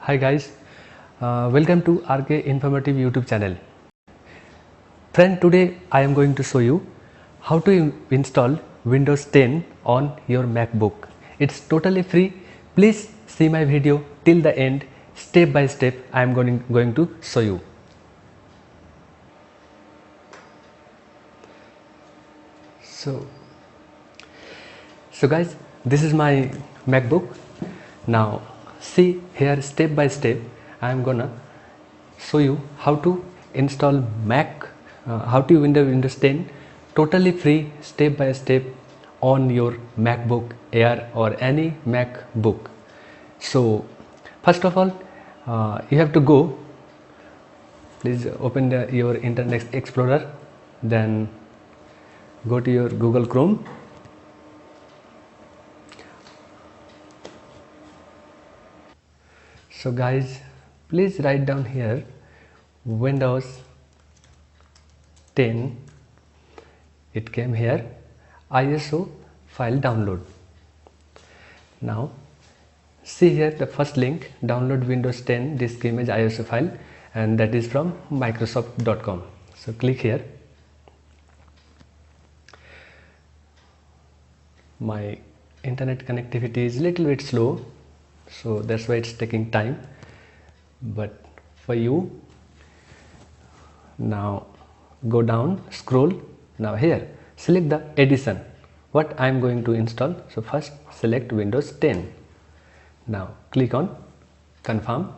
Hi guys, welcome to RK Informative YouTube channel. Friend, today I am going to show you how to install Windows 10 on your MacBook. It's totally free. Please see my video till the end. Step by step I am going to show you. So guys, this is my MacBook. Now see here, step by step I am gonna show you how to install how to Windows 10 totally free, step by step on your MacBook Air or any MacBook. So first of all, you have to go, please open your Internet Explorer, then go to your Google Chrome. So guys, please write down here Windows 10. It came here, ISO file download. Now see here the first link, download Windows 10 disk image ISO file, and that is from Microsoft.com. So click here. My internet connectivity is little bit slow, so that's why it's taking time, but for you, now go down, scroll. Now here select the edition what I am going to install. So first select Windows 10. Now click on confirm.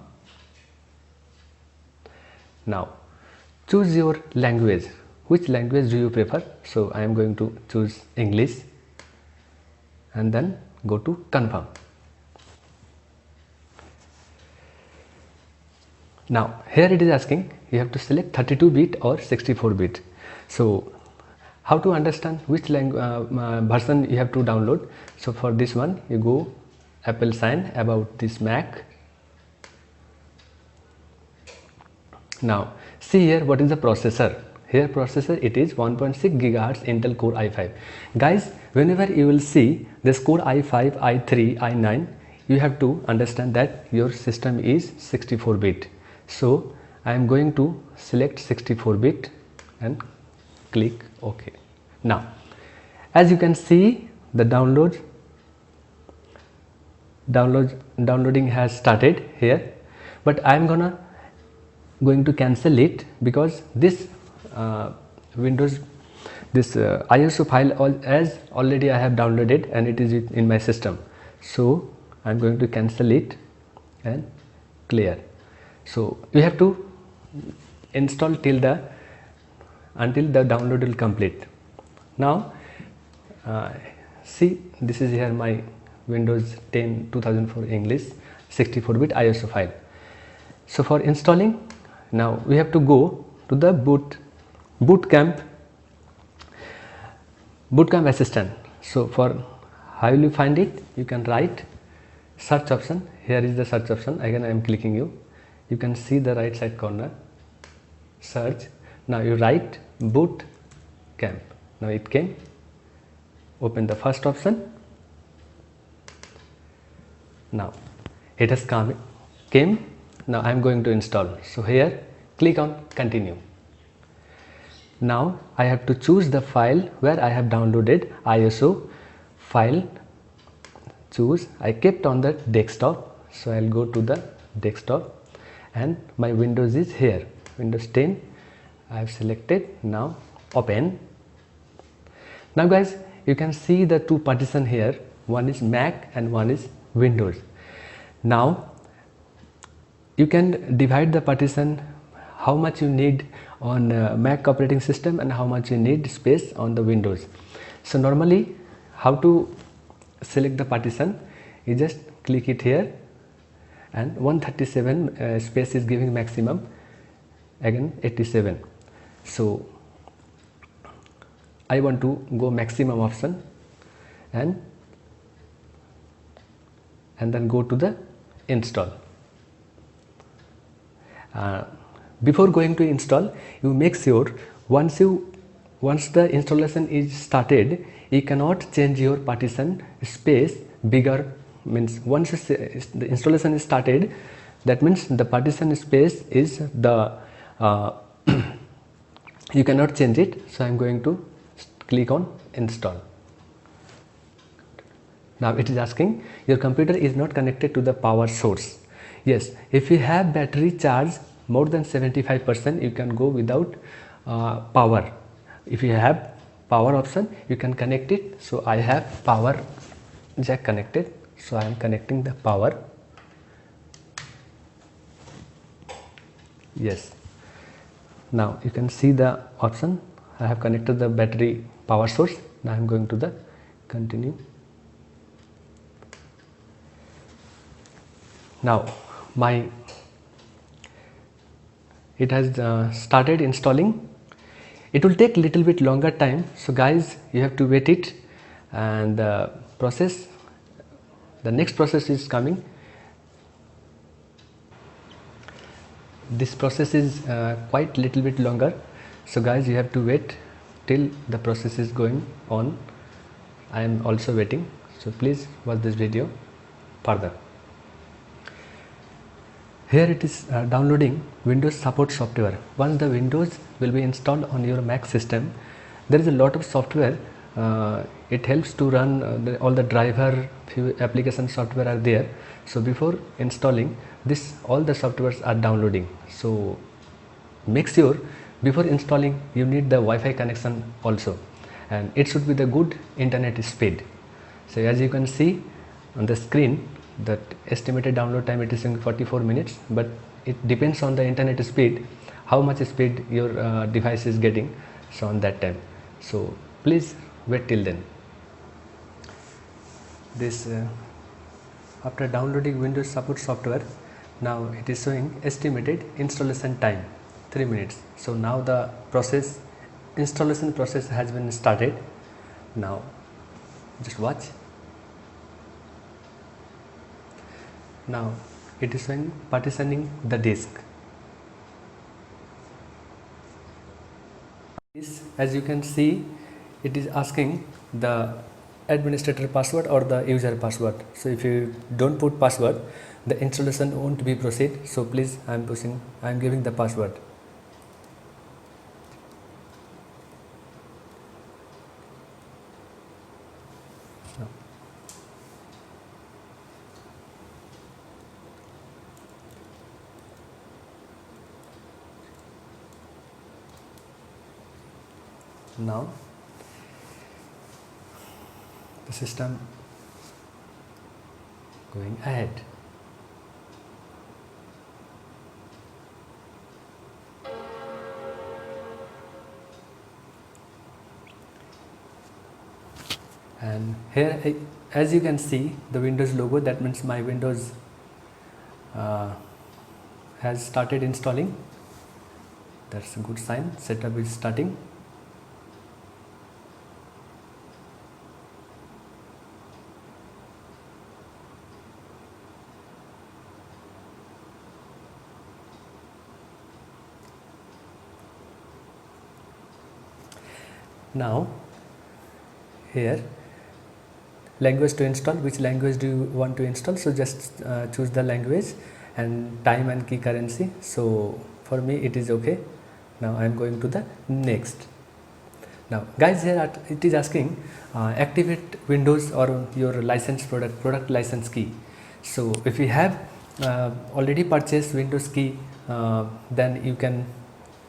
Now choose your language. Which language do you prefer? So I am going to choose English, and then go to confirm. Now here it is asking you have to select 32-bit or 64-bit. So how to understand which version you have to download? So for this one you go Apple sign about this Mac. Now see here what is the processor. Here processor it is 1.6 GHz Intel Core i5. Guys, whenever you will see this Core i5, i3, i9, you have to understand that your system is 64-bit. So I am going to select 64-bit and click OK. Now as you can see the downloading has started here, but I am going to cancel it because this Windows ISO file as already I have downloaded and it is in my system. So I am going to cancel it and clear. So you have to install until the download will complete. Now see, this is here my Windows 10 2004 English 64-bit ISO file. So for installing, now we have to go to the bootcamp assistant. So for how will you find it? You can write search option. Here is the search option. Again I am clicking you can see the right side corner, search. Now you write boot camp. Now it came. Open the first option. Now it has came. Now I am going to install. So here click on continue. Now I have to choose the file where I have downloaded ISO file. Choose. I kept on the desktop, so I'll go to the desktop and my Windows is here, Windows 10. I have selected. Now open. Now guys, you can see the two partition here, one is Mac and one is Windows. Now you can divide the partition how much you need on Mac operating system and how much you need space on the Windows. So normally how to select the partition, you just click it here and 137 space is giving maximum, again 87. So I want to go maximum option and then go to the install. Before going to install, you make sure once the installation is started, you cannot change your partition space bigger. Means once the installation is started, That means the partition space is the you cannot change it. So I am going to click on install. Now it is asking your computer is not connected to the power source. Yes, if you have battery charge more than 75%, you can go without power. If you have power option, you can connect it. So I have power jack connected, so I am connecting the power. Yes, now you can see the option. I have connected the battery power source. Now I am going to the continue. Now it has started installing. It will take little bit longer time, so guys, you have to wait it, and the next process is coming. This process is quite little bit longer, so guys, you have to wait till the process is going on. I am also waiting, so please watch this video further. Here it is downloading Windows Support software. Once the Windows will be installed on your Mac system, there is a lot of software. It helps to run all the driver, few application software are there. So before installing this, all the softwares are downloading. So make sure before installing you need the Wi-Fi connection also, and it should be the good internet speed. So as you can see on the screen, that estimated download time, it is in 44 minutes, but it depends on the internet speed, how much speed your device is getting, so on that time. So please wait till then. This after downloading Windows Support software, now it is showing estimated installation time 3 minutes. So now the installation process has been started. Now just watch. Now it is showing partitioning the disk. As you can see, it is asking the administrator password or the user password. So if you don't put password, the installation won't be proceed. So please, I am giving the password. Now the system going ahead. And here, as you can see, the Windows logo, that means my Windows has started installing. That's a good sign. Setup is starting. Now here, language to install. Which language do you want to install? So just choose the language and time and key currency. So for me it is okay. Now I am going to the next. Now guys, here it is asking activate Windows or your license product license key. So if you have already purchased Windows key, then you can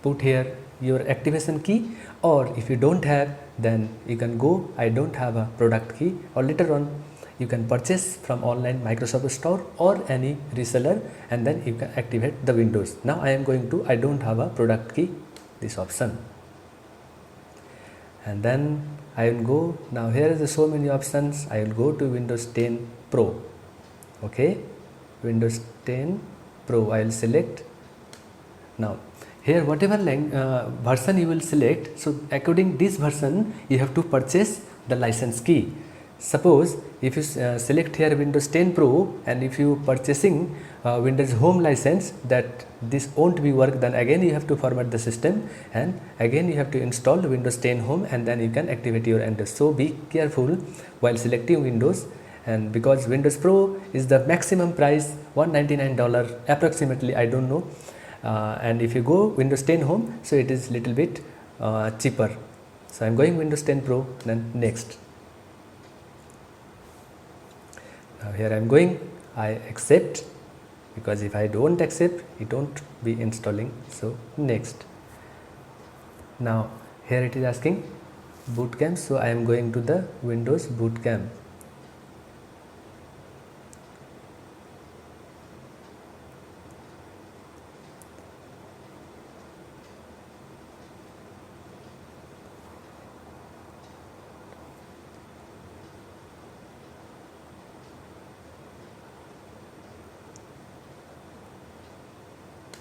put here your activation key, or if you don't have, then you can go I don't have a product key, or later on you can purchase from online Microsoft Store or any reseller, and then you can activate the Windows. Now I am going to I don't have a product key, this option, and then I will go. Now here is so many options. I will go to Windows 10 Pro. Okay, Windows 10 Pro I will select. Now here whatever version you will select, so according this version you have to purchase the license key. Suppose if you select here Windows 10 Pro, and if you purchasing Windows Home license, that this won't be work, then again you have to format the system, and again you have to install Windows 10 Home, and then you can activate your Windows. So be careful while selecting Windows, and because Windows Pro is the maximum price $199 approximately, I don't know, and if you go Windows 10 Home, so it is little bit cheaper. So I'm going Windows 10 Pro, then next. Now here I'm going, I accept, because if I don't accept, it won't be installing. So next. Now here it is asking bootcamp, so I am going to the Windows bootcamp.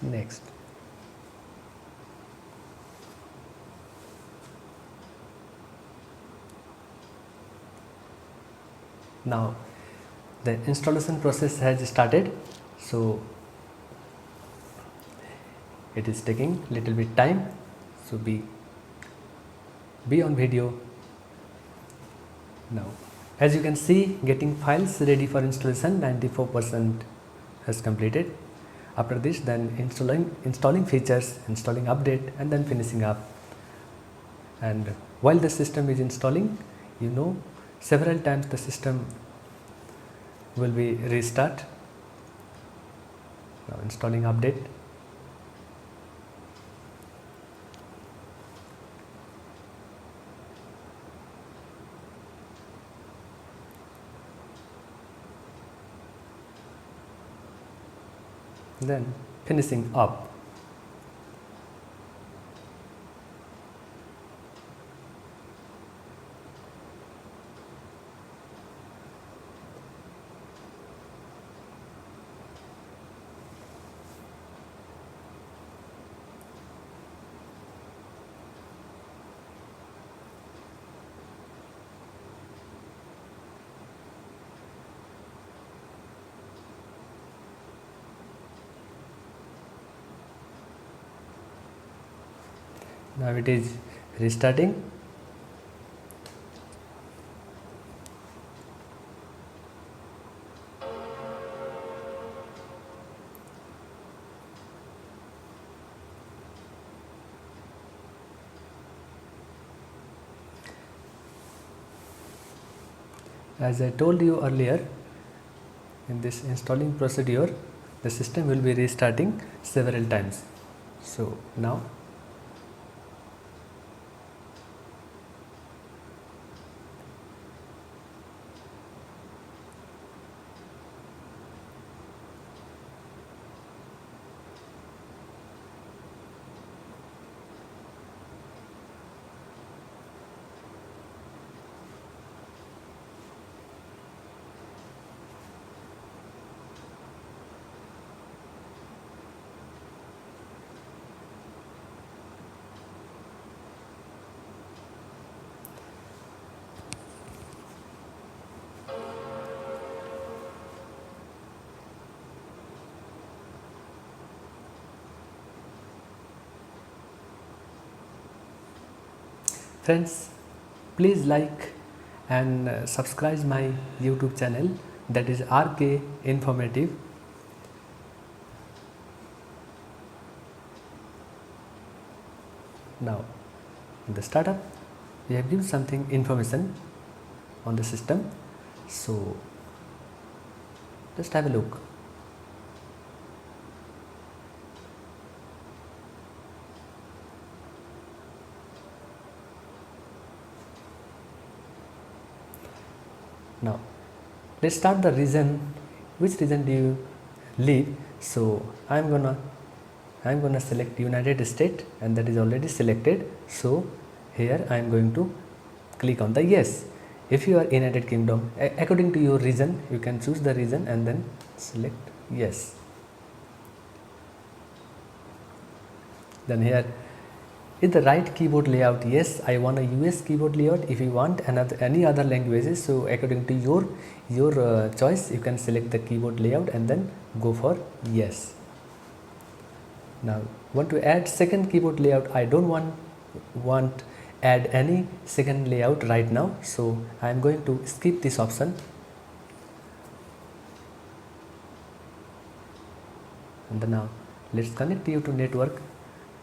Next. Now the installation process has started, so it is taking little bit time, so be on video. Now as you can see, getting files ready for installation, 94% has completed. After this, then installing features, installing update, and then finishing up. And while the system is installing, you know, several times the system will be restart. Now installing update. Then finishing up. Now it is restarting. As I told you earlier, in this installing procedure, the system will be restarting several times. So now friends, please like and subscribe my YouTube channel, that is RK Informative. Now in the startup, we have given something information on the system, so just have a look. Now let's start the region. Which region do you live? So I'm gonna select United States, and that is already selected. So here I am going to click on the yes. If you are United Kingdom, according to your region, you can choose the region and then select yes. Then here is the right keyboard layout. Yes, I want a US keyboard layout. If you want any other languages, so according to your choice, you can select the keyboard layout and then go for yes. Now want to add second keyboard layout. I don't want add any second layout right now, so I am going to skip this option. and then now let's connect you to network.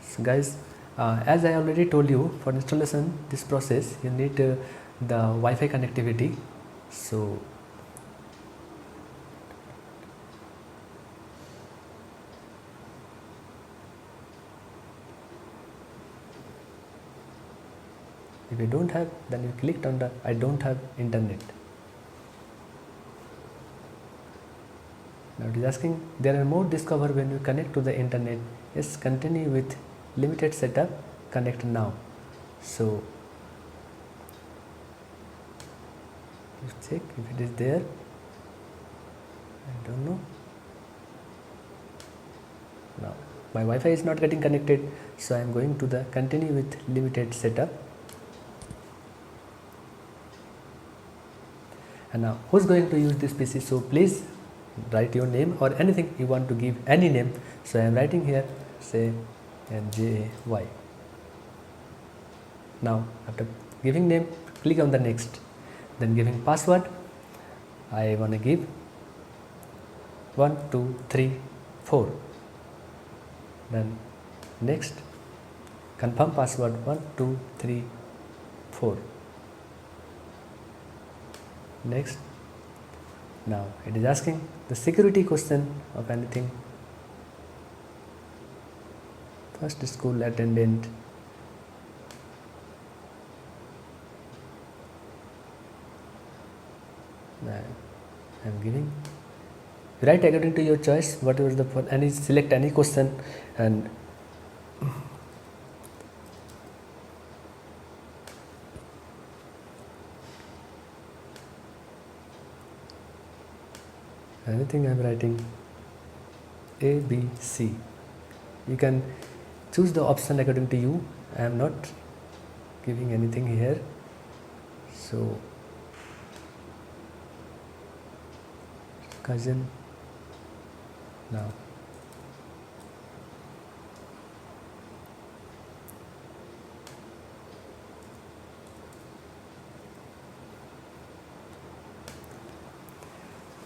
So guys, as I already told you, for installation this process you need the Wi-Fi connectivity. So if you don't have, then you clicked on the I don't have internet. Now it is asking there are more discover when you connect to the internet. Yes, continue with limited setup, connect now. So let's check if it is there. I don't know. Now my Wi-Fi is not getting connected, so I am going to the continue with limited setup. And now who's going to use this PC? So please write your name or anything you want to give, any name. So I am writing here, say NJY. Now after giving name, click on the next, then giving password. I want to give 1 2 3 4. Then next, confirm password 1 2 3 4. Next. Now it is asking the security question of anything. First school attendant. I am giving. Write according to your choice, whatever the for any, select any question and anything I am writing A, B, C. You can choose the option according to you. I am not giving anything here. So cousin. Now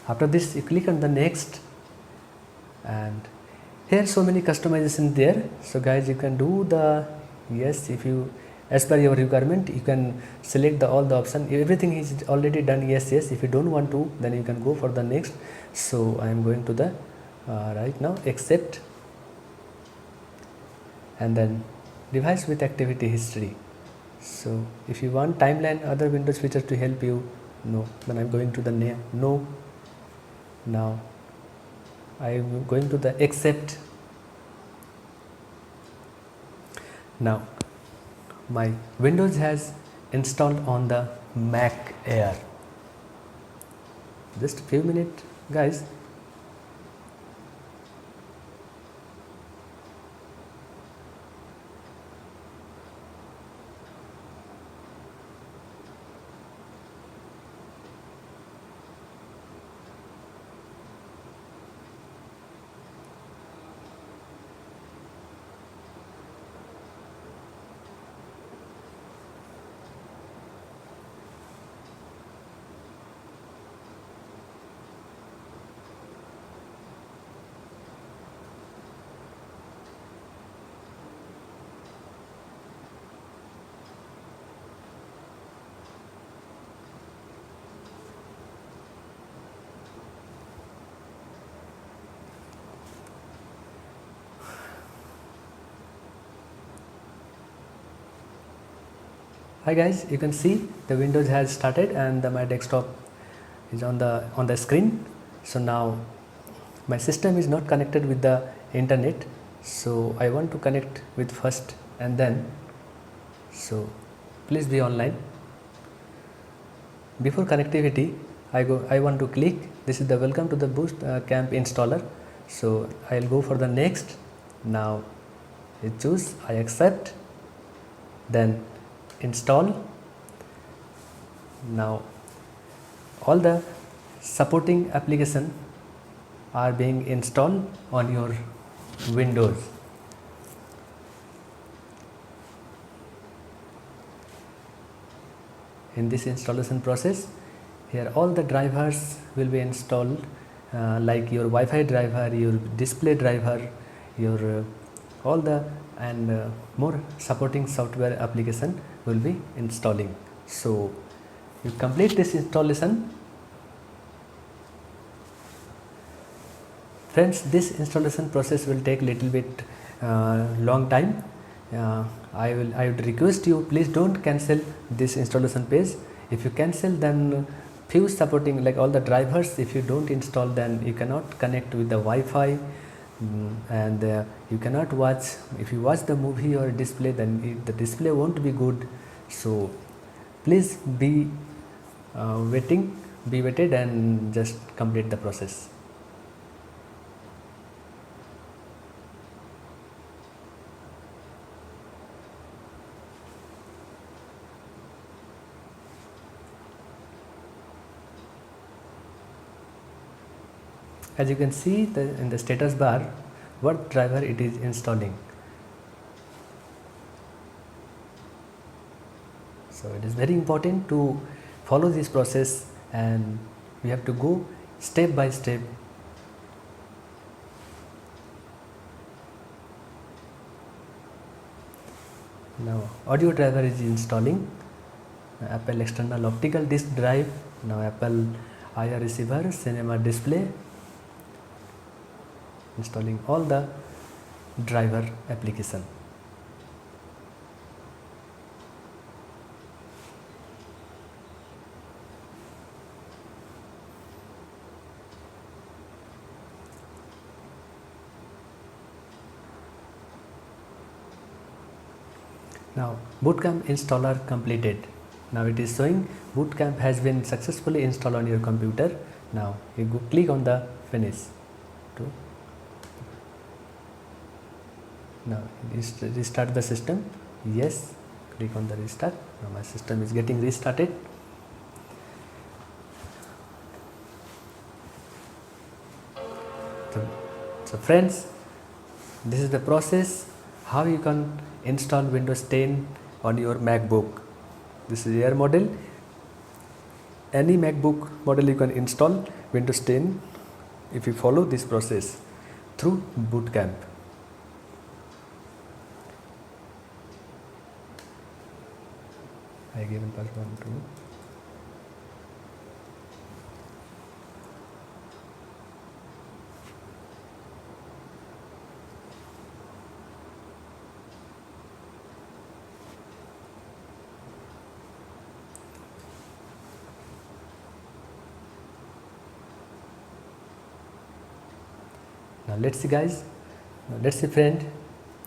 after this you click on the next, and here so many customization there. So guys, you can do the yes, if you as per your requirement you can select the all the option. Everything is already done, yes. If you don't want to, then you can go for the next. So I am going to the right now accept, and then device with activity history. So if you want timeline other Windows features to help you, no, then I am going to the name, no. Now I am going to the accept. Now my Windows has installed on the Mac Air. Just a few minutes, guys. Hi guys, you can see the Windows has started and my desktop is on the screen. So now my system is not connected with the internet, so I want to connect with first and then. So please be online. Before connectivity, I want to click. This is the welcome to the Boost Camp installer. So I'll go for the next. Now I choose, I accept, then install. Now all the supporting application are being installed on your Windows. In this installation process, here all the drivers will be installed like your Wi-Fi driver, your display driver, your all the and more supporting software application will be installing. So you complete this installation. Friends, this installation process will take little bit long time. I would request you, please don't cancel this installation page. If you cancel, then few supporting like all the drivers, if you don't install, then you cannot connect with the Wi-Fi, and you cannot watch. If you watch the movie or display, then the display won't be good. So please be waited and just complete the process. As you can see in the status bar, what driver it is installing. So it is very important to follow this process, and we have to go step by step. Now audio driver is installing, Apple external optical disc drive, now Apple IR receiver, cinema display, installing all the driver application. Now Bootcamp installer completed. Now it is showing Bootcamp has been successfully installed on your computer. Now you go click on the finish. Now restart the system. Yes, click on the restart. Now my system is getting restarted. So friends, this is the process how you can install Windows 10 on your MacBook. This is Air model. Any MacBook model you can install Windows 10 if you follow this process through Bootcamp. I give password to. Now let's see guys, let's see friend,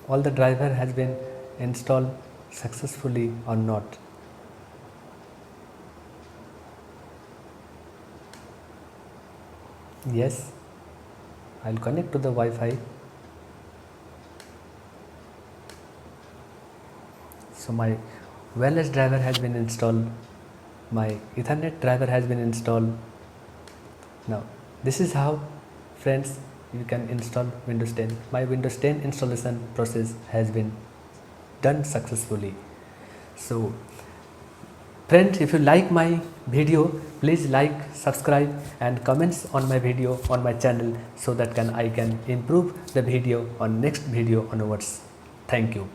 all the driver has been installed successfully or not. Yes, I'll connect to the Wi-Fi. So my wireless driver has been installed, my Ethernet driver has been installed. Now this is how friends you can install Windows 10. My Windows 10 installation process has been done successfully. So friends, if you like my video, please like, subscribe and comments on my video on my channel, so that I can improve the video on next video onwards. Thank you.